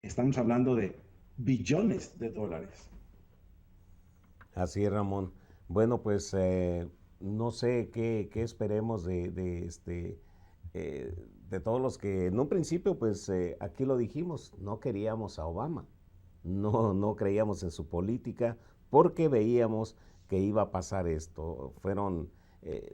estamos hablando de billones de dólares. Así es, Ramón. Bueno, pues no sé qué esperemos de todos los que en un principio, pues aquí lo dijimos, no queríamos a Obama, no creíamos en su política porque veíamos que iba a pasar esto. Fueron,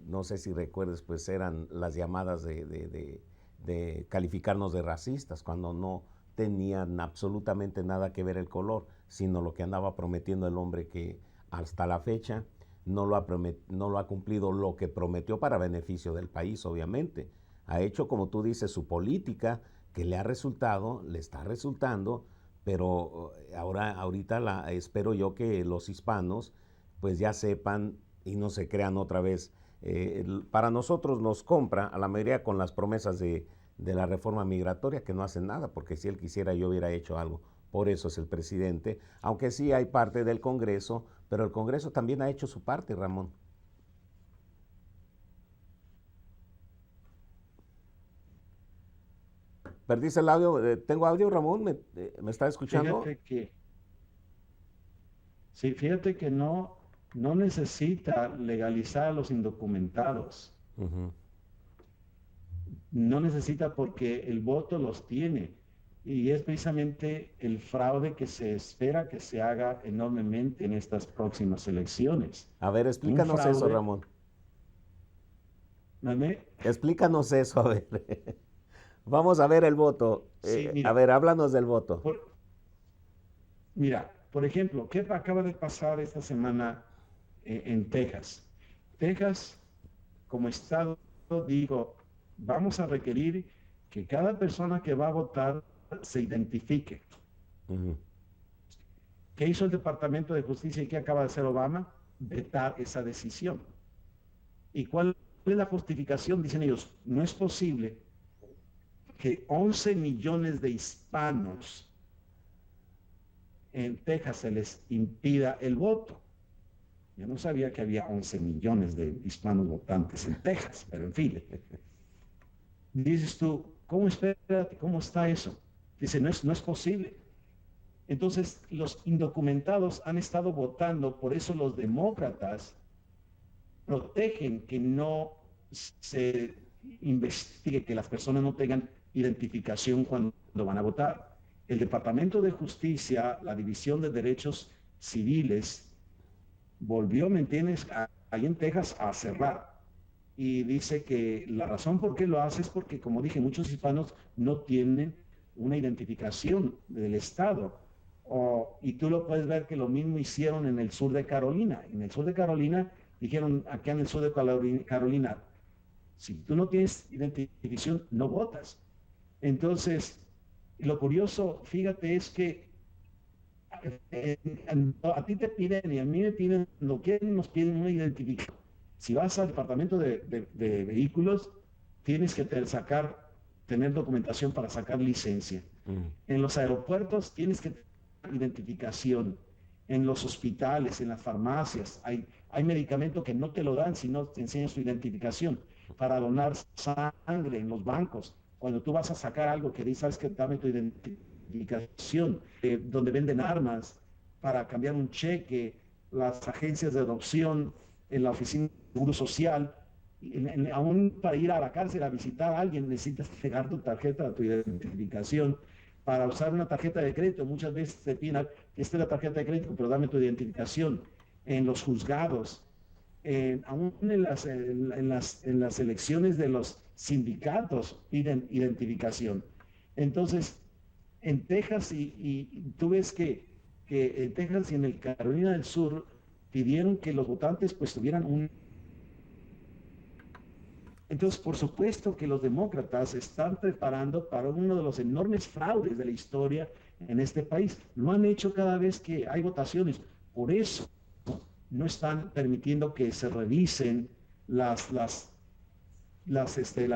no sé si recuerdes, pues eran las llamadas de calificarnos de racistas cuando no tenían absolutamente nada que ver el color, sino lo que andaba prometiendo el hombre que hasta la fecha no lo ha cumplido lo que prometió para beneficio del país, obviamente. Ha hecho, como tú dices, su política que le ha resultado, le está resultando, pero ahorita espero yo que los hispanos pues ya sepan y no se crean otra vez. Para nosotros nos compra a la mayoría con las promesas de la reforma migratoria que no hacen nada, porque si él quisiera yo hubiera hecho algo. Por eso es el presidente, aunque sí hay parte del Congreso, pero el Congreso también ha hecho su parte, Ramón. ¿Perdiste el audio? ¿Tengo audio, Ramón? ¿Me está escuchando? Fíjate que, sí, fíjate que no necesita legalizar a los indocumentados. Ujú. No necesita porque el voto los tiene. Y es precisamente el fraude que se espera que se haga enormemente en estas próximas elecciones. A ver, Un explícanos eso, fraude, Ramón. ¿vale? Explícanos eso, a ver. Vamos a ver el voto. Sí, A mira, ver, háblanos del voto. por ejemplo, ¿qué acaba de pasar esta semana en Texas? Texas, como estado, digo, vamos a requerir que cada persona que va a votar se identifique. Ujú. ¿Qué hizo el Departamento de Justicia y qué acaba de hacer Obama? Vetar esa decisión. ¿Y cuál es la justificación? Dicen ellos, no es posible que 11 millones de hispanos en Texas se les impida el voto. Yo no sabía que había 11 millones de hispanos votantes en Texas, pero en fin. Dices tú, ¿cómo espérate? ¿Cómo está eso? Dice, no es posible. Entonces, los indocumentados han estado votando, por eso los demócratas protegen que no se investigue, que las personas no tengan identificación cuando van a votar. El Departamento de Justicia, la División de Derechos Civiles, volvió, ¿me entiendes?, ahí en Texas a cerrar. Y dice que la razón por qué lo hace es porque, como dije, muchos hispanos no tienen una identificación del Estado. Y tú lo puedes ver que lo mismo hicieron en el sur de Carolina. En el sur de Carolina dijeron, acá en el sur de Carolina, si tú no tienes identificación, no votas. Entonces, lo curioso, fíjate, es que a ti te piden y a mí me piden, lo que nos piden una identificación. Si vas al departamento de vehículos, tienes que tener documentación para sacar licencia. Mm. En los aeropuertos tienes que tener identificación. En los hospitales, en las farmacias, hay medicamento que no te lo dan si no te enseñas tu identificación. Para donar sangre en los bancos, cuando tú vas a sacar algo que dices, sabes que dame tu identificación, donde venden armas, para cambiar un cheque, las agencias de adopción, en la oficina de seguro social, aún para ir a la cárcel a visitar a alguien necesitas pegar tu tarjeta, tu identificación. Para usar una tarjeta de crédito, muchas veces te piden, esta es la tarjeta de crédito, pero dame tu identificación. En los juzgados, aún en las elecciones de los sindicatos piden identificación. Entonces, en Texas, y tú ves que en Texas y en el Carolina del Sur pidieron que los votantes pues tuvieran un... Entonces, por supuesto que los demócratas están preparando para uno de los enormes fraudes de la historia en este país. Lo han hecho cada vez que hay votaciones. Por eso no están permitiendo que se revisen la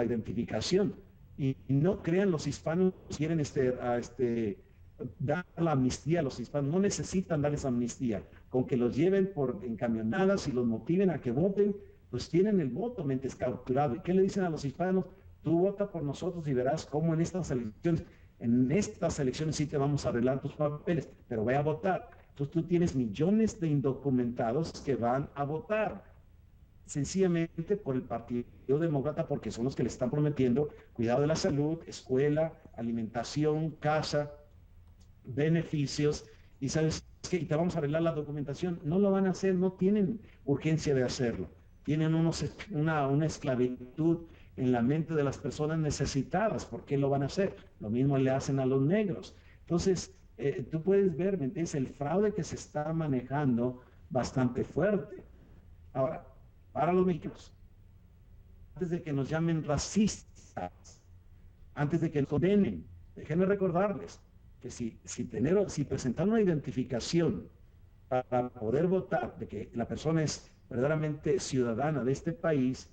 identificación. Y no crean, los hispanos quieren dar la amnistía a los hispanos. No necesitan darles amnistía. Con que los lleven en camionadas y los motiven a que voten, pues tienen el voto mentes capturado. ¿Y qué le dicen a los hispanos? Tú vota por nosotros y verás cómo en estas elecciones en estas elecciones sí te vamos a arreglar tus papeles, pero ve a votar. Entonces tú tienes millones de indocumentados que van a votar sencillamente por el Partido Demócrata, porque son los que le están prometiendo cuidado de la salud, escuela, alimentación, casa, beneficios, y sabes que te vamos a arreglar la documentación. No lo van a hacer, no tienen urgencia de hacerlo. Tienen una esclavitud en la mente de las personas necesitadas. ¿Por qué lo van a hacer? Lo mismo le hacen a los negros. Entonces, tú puedes ver, ¿me entiendes? El fraude que se está manejando bastante fuerte. Ahora, para los mexicanos, antes de que nos llamen racistas, antes de que nos condenen, déjenme recordarles que si presentar una identificación para poder votar, de que la persona es verdaderamente ciudadana de este país,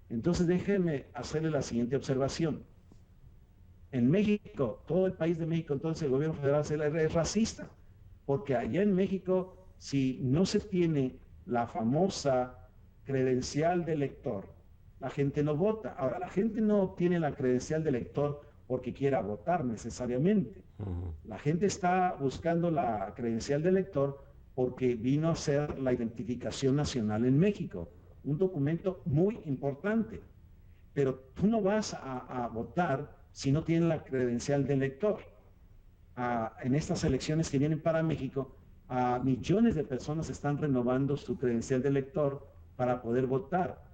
entonces déjenme hacerle la siguiente observación. En México, todo el país de México, entonces el gobierno federal es racista, porque allá en México, si no se tiene la famosa credencial de elector, la gente no vota. Ahora, la gente no obtiene la credencial de elector porque quiera votar necesariamente. La gente está buscando la credencial de elector porque vino a ser la identificación nacional en México, un documento muy importante. Pero tú no vas a votar si no tienes la credencial de elector. En estas elecciones que vienen para México, millones de personas están renovando su credencial de elector para poder votar.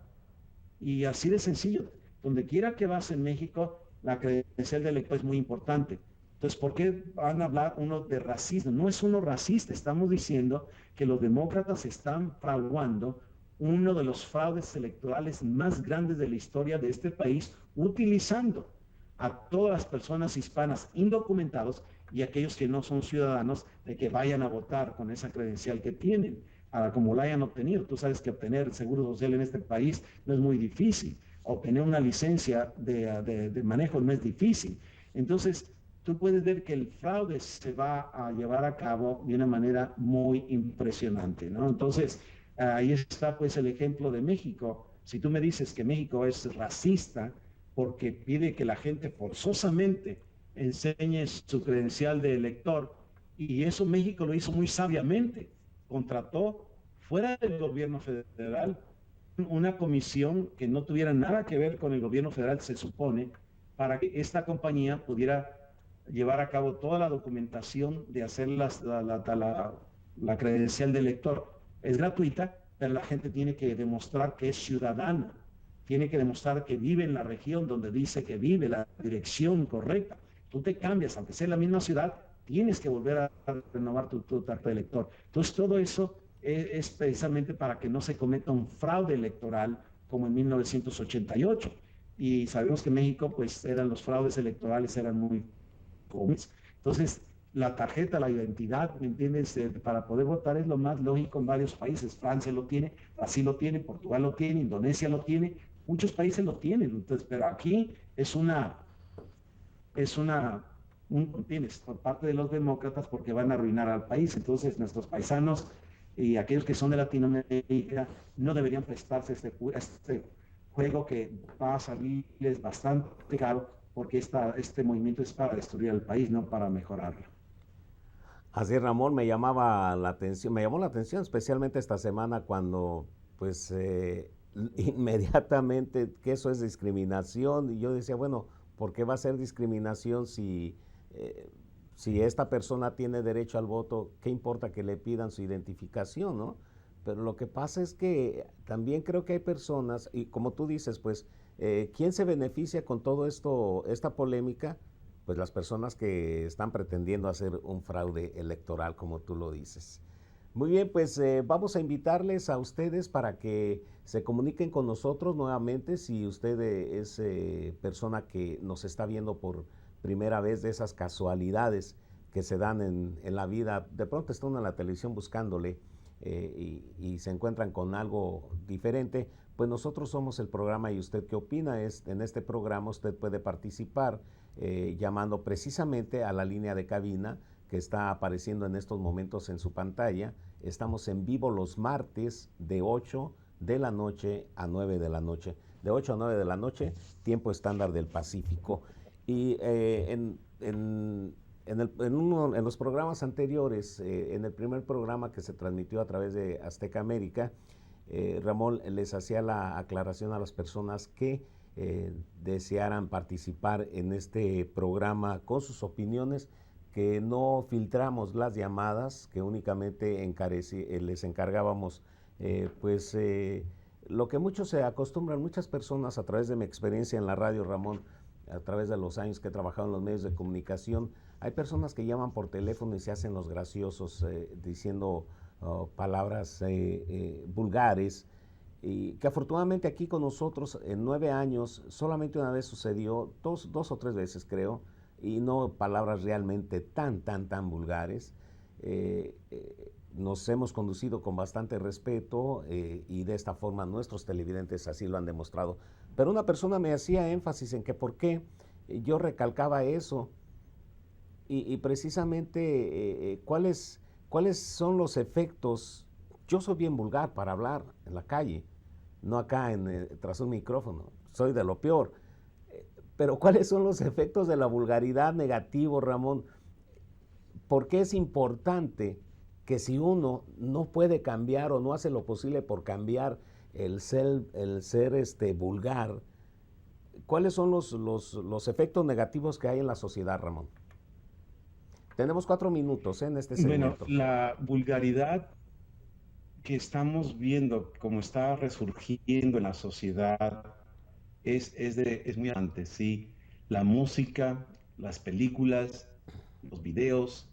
Y así de sencillo, donde quiera que vas en México, la credencial de elector es muy importante. Entonces, ¿por qué van a hablar uno de racismo? No es uno racista, estamos diciendo que los demócratas están fraguando uno de los fraudes electorales más grandes de la historia de este país, utilizando a todas las personas hispanas indocumentados y aquellos que no son ciudadanos de que vayan a votar con esa credencial que tienen, como la hayan obtenido. Tú sabes que obtener el seguro social en este país no es muy difícil, obtener una licencia de manejo no es difícil. Entonces, tú puedes ver que el fraude se va a llevar a cabo de una manera muy impresionante, ¿no? Entonces, ahí está pues el ejemplo de México. Si tú me dices que México es racista porque pide que la gente forzosamente enseñe su credencial de elector, y eso México lo hizo muy sabiamente, contrató fuera del gobierno federal una comisión que no tuviera nada que ver con el gobierno federal, se supone, para que esta compañía pudiera llevar a cabo toda la documentación de hacer la credencial de elector. Es gratuita, pero la gente tiene que demostrar que es ciudadana, tiene que demostrar que vive en la región donde dice que vive, la dirección correcta. Tú te cambias, aunque sea en la misma ciudad, tienes que volver a renovar tu tarjeta de elector. Entonces todo eso es precisamente para que no se cometa un fraude electoral como en 1988. Y sabemos que en México, pues, los fraudes electorales eran muy comunes. Entonces, la tarjeta, la identidad, ¿me entiendes? Para poder votar es lo más lógico en varios países. Francia lo tiene, Brasil lo tiene, Portugal lo tiene, Indonesia lo tiene, muchos países lo tienen. Entonces, pero aquí tienes por parte de los demócratas porque van a arruinar al país. Entonces, nuestros paisanos y aquellos que son de Latinoamérica no deberían prestarse a este juego que va a salirles bastante caro, porque este movimiento es para destruir al país, no para mejorarlo. Así, Ramón, me llamó la atención especialmente esta semana cuando, pues, inmediatamente que eso es discriminación, y yo decía, bueno, ¿por qué va a ser discriminación si esta persona tiene derecho al voto? ¿Qué importa que le pidan su identificación, no? Pero lo que pasa es que también creo que hay personas, y como tú dices, pues, ¿quién se beneficia con todo esto, esta polémica? Pues las personas que están pretendiendo hacer un fraude electoral, como tú lo dices. Muy bien, pues vamos a invitarles a ustedes para que se comuniquen con nosotros nuevamente. Si usted es persona que nos está viendo por primera vez, de esas casualidades que se dan en la vida, de pronto está uno en la televisión buscándole y se encuentran con algo diferente, pues nosotros somos el programa. ¿Y usted qué opina? En este programa usted puede participar llamando precisamente a la línea de cabina que está apareciendo en estos momentos en su pantalla. Estamos en vivo los martes de 8 de la noche a 9 de la noche. De 8 a 9 de la noche, tiempo estándar del Pacífico. Y en los programas anteriores, en el primer programa que se transmitió a través de Azteca América, Ramón les hacía la aclaración a las personas que desearan participar en este programa con sus opiniones, que no filtramos las llamadas, que únicamente les encargábamos lo que muchos se acostumbran, muchas personas a través de mi experiencia en la radio, Ramón, a través de los años que he trabajado en los medios de comunicación, hay personas que llaman por teléfono y se hacen los graciosos diciendo palabras vulgares, y que afortunadamente aquí con nosotros en 9 años solamente una vez sucedió, dos o tres veces creo, y no palabras realmente tan vulgares. Nos hemos conducido con bastante respeto y de esta forma nuestros televidentes así lo han demostrado. Pero una persona me hacía énfasis en que por qué yo recalcaba eso y precisamente cuáles son los efectos. Yo soy bien vulgar para hablar en la calle, no acá tras un micrófono, soy de lo peor. Pero ¿cuáles son los efectos de la vulgaridad negativo, Ramón? ¿Por qué es importante que si uno no puede cambiar o no hace lo posible por cambiar el ser vulgar, cuáles son los efectos negativos que hay en la sociedad, Ramón? Tenemos 4 minutos en este segmento. Bueno, la vulgaridad que estamos viendo como está resurgiendo en la sociedad es muy importante, ¿sí? La música, las películas, los videos,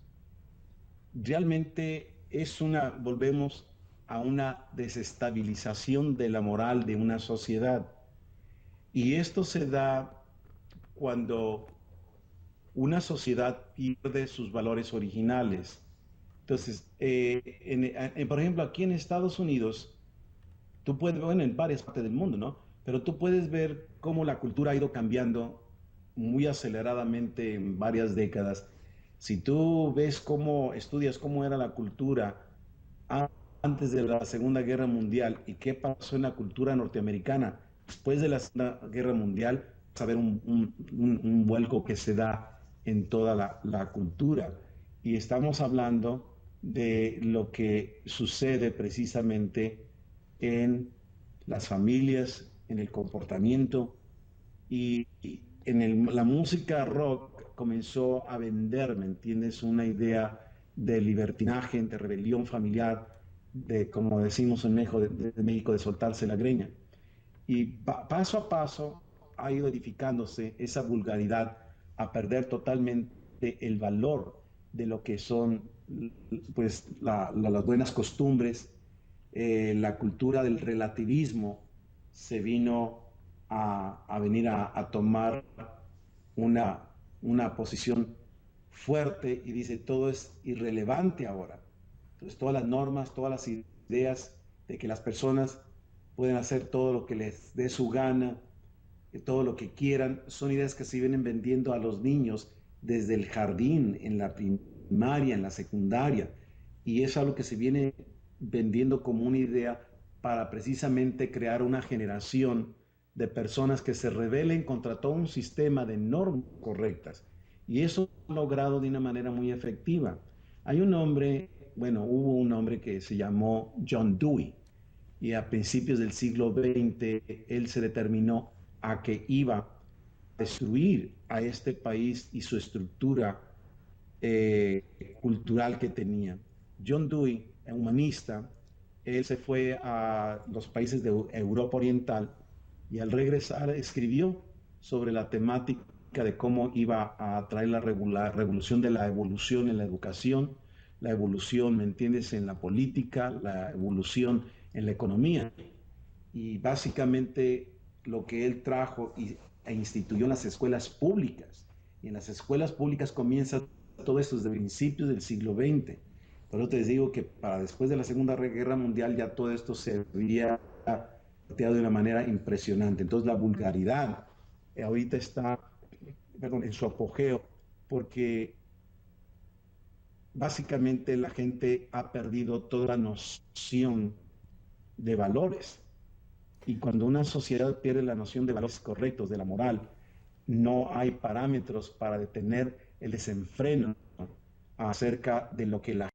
realmente volvemos a una desestabilización de la moral de una sociedad. Y esto se da cuando una sociedad pierde sus valores originales. Entonces, por ejemplo, aquí en Estados Unidos, tú puedes, bueno, en varias partes del mundo, ¿no? Pero tú puedes ver cómo la cultura ha ido cambiando muy aceleradamente en varias décadas. Si tú ves estudias cómo era la cultura antes de la Segunda Guerra Mundial y qué pasó en la cultura norteamericana después de la Segunda Guerra Mundial, vas a ver un vuelco que se da en toda la cultura. Y estamos hablando de lo que sucede precisamente en las familias, en el comportamiento y la música rock comenzó a vender, ¿me entiendes? Una idea de libertinaje, de rebelión familiar, de, como decimos en México, de soltarse la greña. Y paso a paso ha ido edificándose esa vulgaridad a perder totalmente el valor de lo que son pues las buenas costumbres, la cultura del relativismo se vino venir a tomar una, una posición fuerte y dice todo es irrelevante ahora. Entonces todas las normas, todas las ideas de que las personas pueden hacer todo lo que les dé su gana, todo lo que quieran, son ideas que se vienen vendiendo a los niños desde el jardín, en la primaria, en la secundaria, y es algo que se viene vendiendo como una idea para precisamente crear una generación de personas que se rebelen contra todo un sistema de normas correctas. Y eso ha logrado de una manera muy efectiva. Hay un hombre, bueno, hubo un hombre que se llamó John Dewey, y a principios del siglo XX él se determinó a que iba a destruir a este país y su estructura cultural que tenía. John Dewey, humanista, él se fue a los países de Europa Oriental y al regresar escribió sobre la temática de cómo iba a traer la revolución de la evolución en la educación, la evolución, ¿me entiendes?, en la política, la evolución en la economía. Y básicamente lo que él trajo e instituyó en las escuelas públicas. Y en las escuelas públicas comienza todo esto desde principios del siglo XX. Por eso te digo que para después de la Segunda Guerra Mundial ya todo esto se había planteado de una manera impresionante. Entonces la vulgaridad ahorita está, perdón, en su apogeo, porque básicamente la gente ha perdido toda noción de valores. Y cuando una sociedad pierde la noción de valores correctos, de la moral, no hay parámetros para detener el desenfreno acerca de lo que la